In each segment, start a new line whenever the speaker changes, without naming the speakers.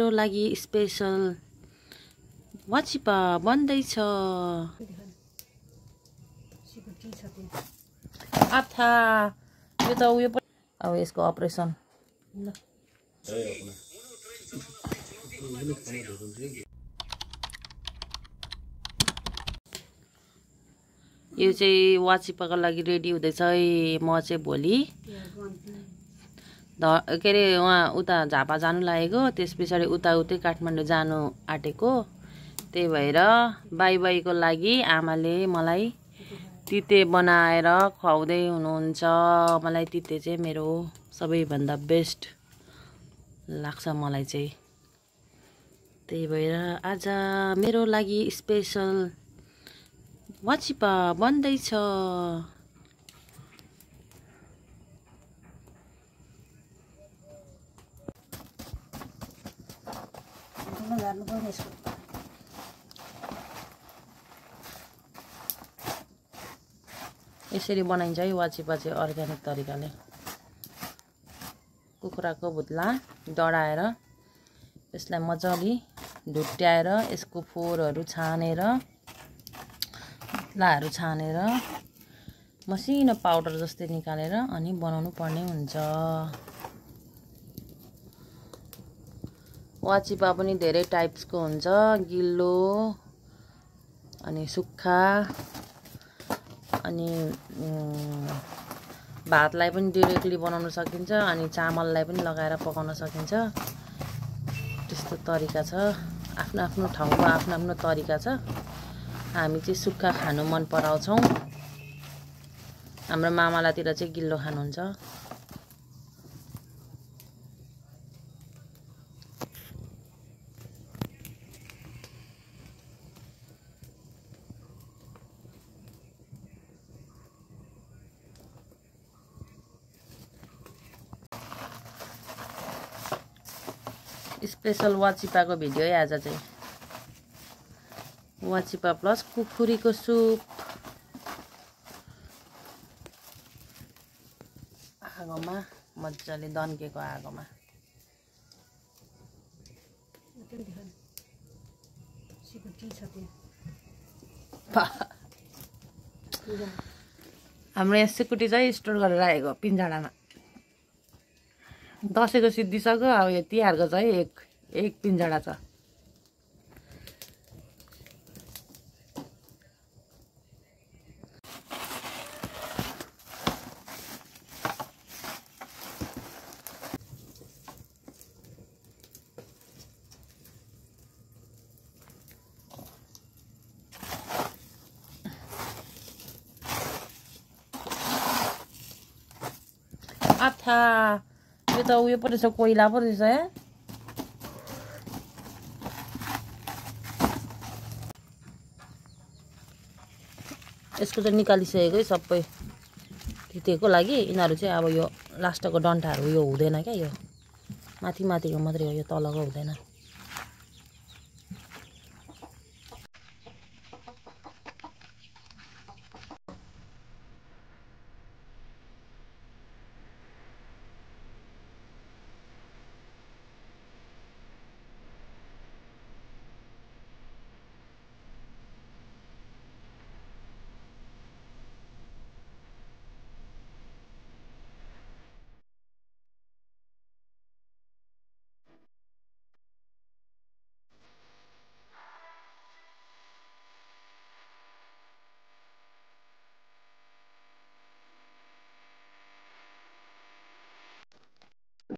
मेरो लागि स्पेशल वाचिपा बन्दैछ। आथा यो त उयो अब यसको अपरेसन यो चाहिँ वाचिपाको लागि रेडी हुँदैछ है। म चाहिँ भोलि के अरे उहाँ उता झापा जानु लागेको, त्यस पछाडि उतै काठमाडौँ जानु आँटेको। त्यही भएर बाईको लागि आमाले मलाई तिते बनाएर खुवाउँदै हुनुहुन्छ। मलाई तिते चाहिँ मेरो सबैभन्दा बेस्ट लाग्छ मलाई चाहिँ। त्यही भएर आज मेरो लागि स्पेशल वाचिपा बन्दैछ। यसरी बनाइन्छ है वाचिपा चाहिँ अर्ग्यानिक तरिकाले। कुखुराको भुत्ला डढाएर यसलाई मजाले ढुट्याएर यसको फोरहरू छानेर भुत्लाहरू छानेर मसिनो पाउडर जस्तै निकालेर अनि बनाउनु पर्ने हुन्छ। वाचिपा पनि धेरै टाइप्सको हुन्छ, गिलो अनि सुक्खा अनि भातलाई पनि डिरेक्टली बनाउन सकिन्छ अनि चामललाई पनि लगाएर पकाउन सकिन्छ। त्यस्तो तरिका छ, आफ्नो आफ्नो ठाउँको आफ्नो आफ्नो तरिका छ। हामी चाहिँ सुक्खा खानु मन पराउँछौँ। हाम्रो मामालातिर चाहिँ गिलो खानुहुन्छ। स्पेशल वाचिपाको भिडियो है आज चाहिँ। वाचिपा प्लस कुखुरीको सुप। आगोमा मजाले दन्केको आगोमा हाम्रो यहाँ सिकुटी चाहिँ स्टोर गरेर राखेको पिन्जडामा। दसैँको सिद्धिसक्यो, अब यो तिहारको चाहिँ एक पिन्जडा छ। आथा यो त उयो पो रहेछ, कोइला पो रहेछ है। यसको चाहिँ निकालिसकेको है सबै तितेको लागि। यिनीहरू चाहिँ अब यो लास्टको डन्ठाहरू यो हुँदैन क्या, यो माथि माथिको मात्रै हो, यो तलको हुँदैन।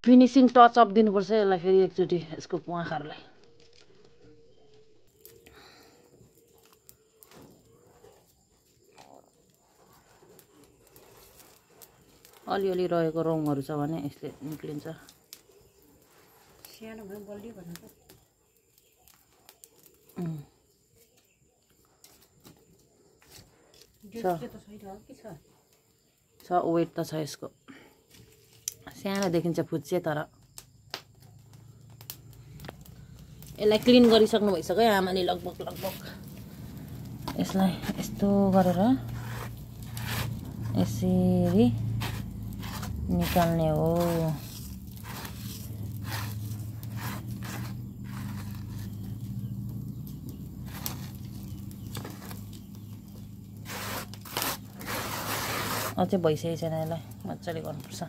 फिनिसिङ टचअप दिनुपर्छ यसलाई फेरि एकचोटि, यसको प्वाखहरूलाई। अलिअलि रहेको रङहरू छ भने यसले निक्लिन्छ। सानो भयो बलियो भनेको छ वेट त छ यसको। सानो देखिन्छ फुच्चे, तर यसलाई क्लिन गरिसक्नु भइसक्यो आमाले लगभग यसलाई यस्तो गरेर यसरी निकाल्ने हो। अझै भइसकेको छैन यसलाई मजाले गर्नुपर्छ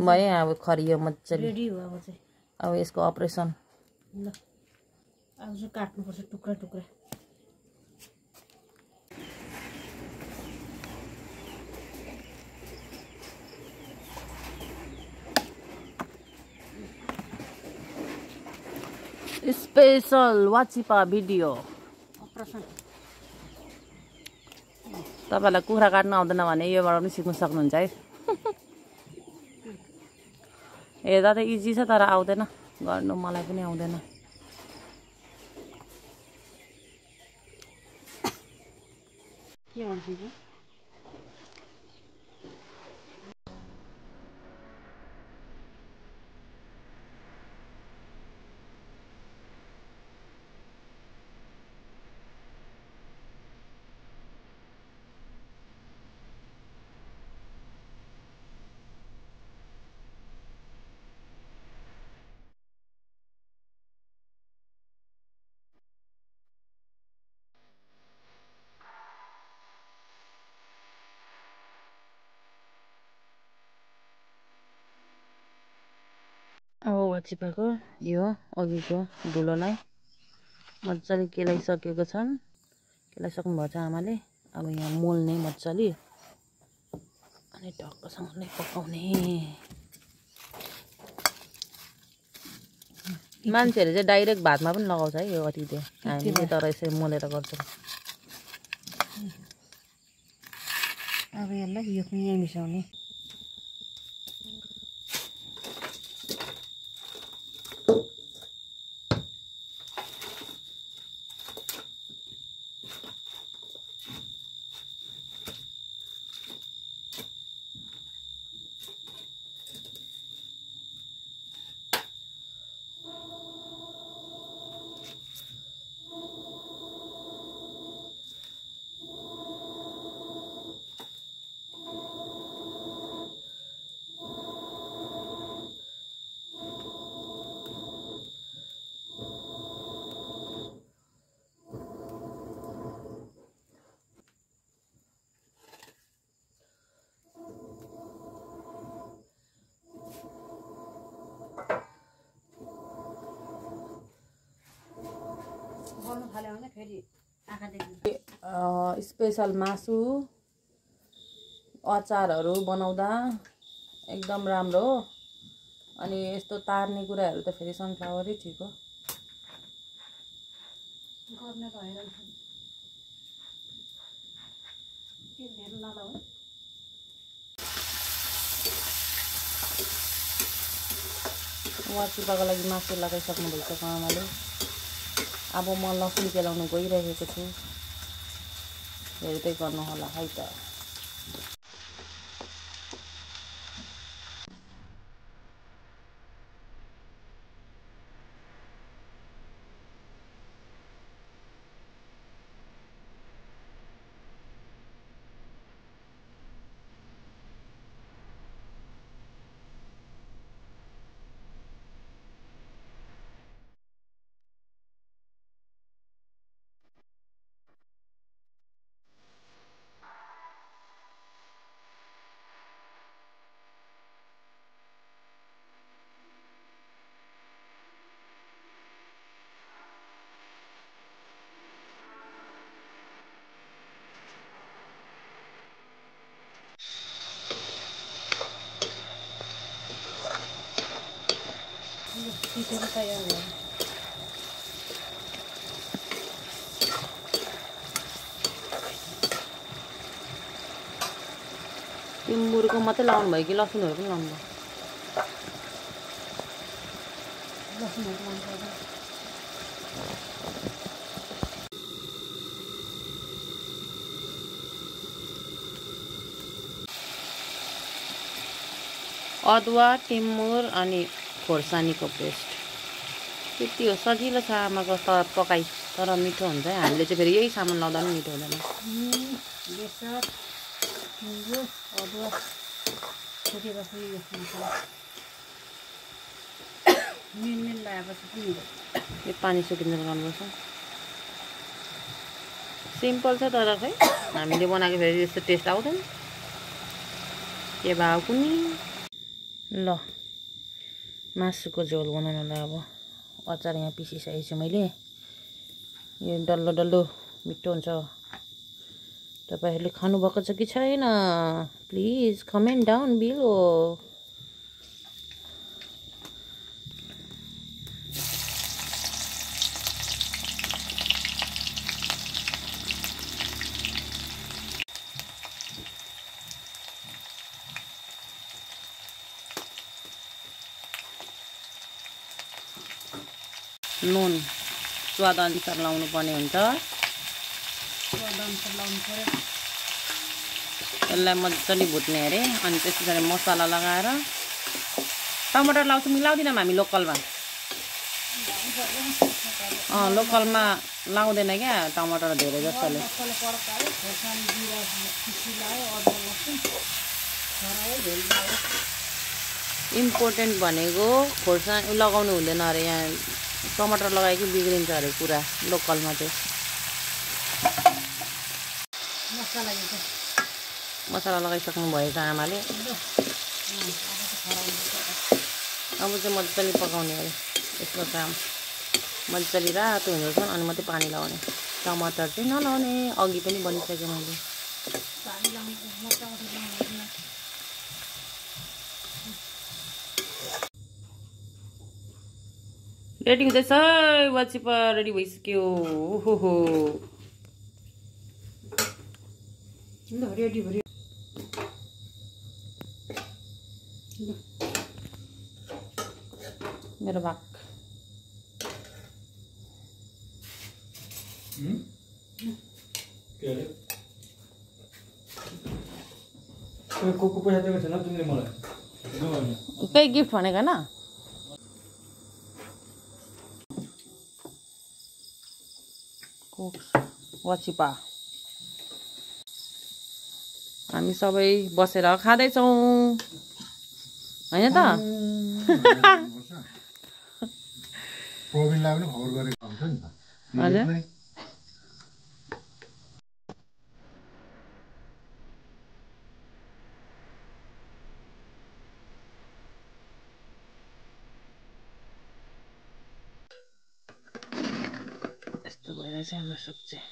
भयो अब खरियो मजाले
रेडी हो अब चाहिँ
अब यसको अपरेसन
ल अब चाहिँ काट्नुपर्छ टुक्रा टुक्रा
स्पेशल वाचिपा भिडियो
अपरेसन
तपाईहरुलाई कुखुरा काट्न आउँदैन भने योबाट पनि सिक्न सक्नुहुन्छ है हेर्दा त इजी छ तर आउँदैन गर्नु मलाई पनि आउँदैन
के गर्छु
अब वाचिपाको यो अघिको धुलोलाई मजाले केलाइसकेको छन् केलाइसक्नु भएको छ आमाले अब यहाँ मोल्ने मजाले अनि ढक्कसँगले पकाउने मान्छेहरूले चाहिँ डाइरेक्ट भातमा पनि लगाउँछ है यो अतिथि हामीले तर यसरी मोलेर गर्छौँ
अब यसलाई यो पनि यहाँ मिसाउने
स्पेशल मासु अचारहरू बनाउँदा एकदम राम्रो हो अनि यस्तो तार्ने कुराहरू त फेरि सनफ्लावरै ठिक हो
गर्ने भएर
वाचिपाको लागि मासु लगाइसक्नु भइसक्यो आमाले अब म लसुन केलाउनु गइरहेको छु हेर्दै गर्नु होला है त
पिसेर तयार भयो
टिमुरको मात्रै लाउनु भयो कि लसुनहरू पनि लाउनु भयो
लसुनहरू लाउनु
अदुवा टिमुर अनि खोर्सानीको पेस्ट त्यति हो सजिलो छ आमाको त पकाइ तर मिठो हुन्छ है हामीले चाहिँ फेरि यही सामान लाउँदा पनि मिठो हुँदैन
बेसार टिमुर अदुवा छुटेपछि यो मसला मिन लगाएपछि पनि
यो पानी सुकिन्छ गर्नुपर्छ सिम्पल छ तर खै हामीले बनाएको फेरि यस्तो टेस्ट आउँदैन के भयो कुनी। ल मासुको झोल बनाउनलाई अब अचार यहाँ पिसिसकेको छु मैले। यो डल्लो डल्लो मिठो हुन्छ। तपाईहरुले खानुभएको छ कि छैन प्लिज कमेन्ट डाउन बिलो। नुन स्वाद अनुसार लाउनु पर्ने हुन्छ। यसलाई मजाले भुट्ने अरे अनि त्यस पछाडि मसला लगाएर टमाटर लाउँछु मिलाउँदिनौँ हामी लोकलमा। लोकलमा लाउँदैन क्या टमाटर धेरै जस्तोले। इम्पोर्टेन्ट भनेको खोर्सानी लगाउनु हुँदैन अरे यहाँ टमाटर लगायो कि बिग्रिन्छ अरे पुरा लोकलमा चाहिँ। मसला लगाइसक्नु भएछ आमाले। अब चाहिँ मजाले पकाउने अरे यसको काम मजाले रातो हुँदैछ अनि मात्रै पानी लगाउने। टमाटर चाहिँ नलाउने अघि पनि बनिसकेँ मैले। रेडी हुँदैछ वाचिपा रेडी भइसक्यो। ओहो रेडी भयो मेरो भाग। केही गिफ्ट भनेको होइन। वाचिपा हामी सबै बसेर खाँदैछौँ होइन त।
प्रवीणलाई पनि खबर गरेको हुन्छ नि त।
हजुर यस्तो भइरहेछ हाम्रो सुप चाहिँ।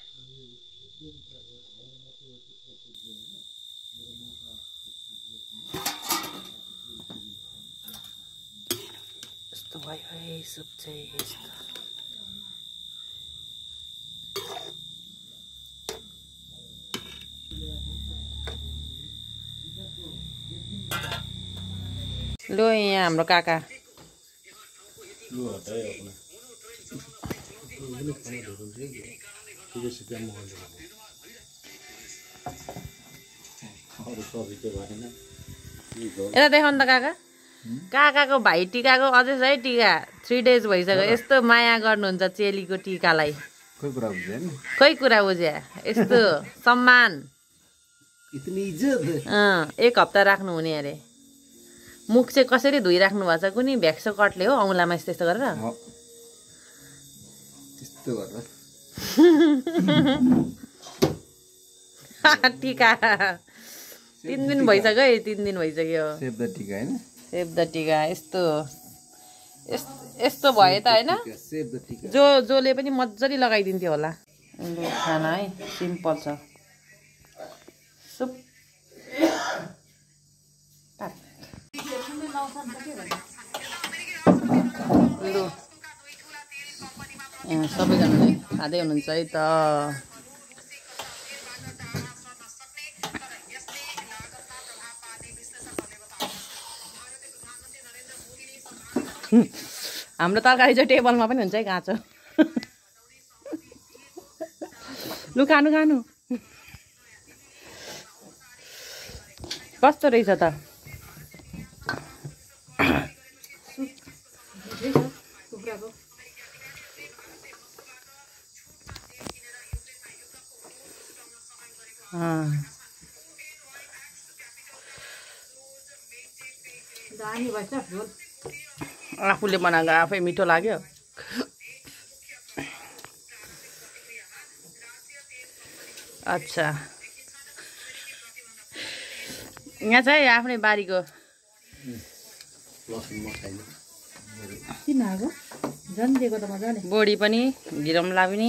यस्तो भयो है सुप चाहिँ यस्तो। लो यहाँ हाम्रो काका यता देखाउनु त काका। काकाको भाइ टिकाको अझै है टिका 3 डेज भइसक्यो। यस्तो माया गर्नुहुन्छ चेलीको टिकालाई। कोही कुरा बुझ्या यस्तो सम्मान 1 हप्ता राख्नु हुने अरे। मुख चाहिँ कसरी धोइराख्नु भएको छ कुनी भ्याक्सो कटले हो औँलामा यस्तो गरेर टिका 3 दिन भइसक्यो है। 3 दिन भइसक्यो।
सेभ द टिका हैन।
सेभ द टिका यस्तो यस्तो भयो त होइन। जसले पनि मजाले लगाइदिन्थ्यो होला। खाना है सिम्पल छ सुप। लु सबैजनाले खाँदै हुनुहुन्छ है त। हाम्रो तरकारी चाहिँ टेबलमा पनि हुन्छ है काँचो। लु खानु खानु कस्तो रहेछ त। आफूले बनाएको आफै मिठो लाग्यो। अच्छा यहाँ चाहिँ आफ्नै बारीको
किन आएको झन् दिएको त मजाले
बोडी पनि घिरौँला पनि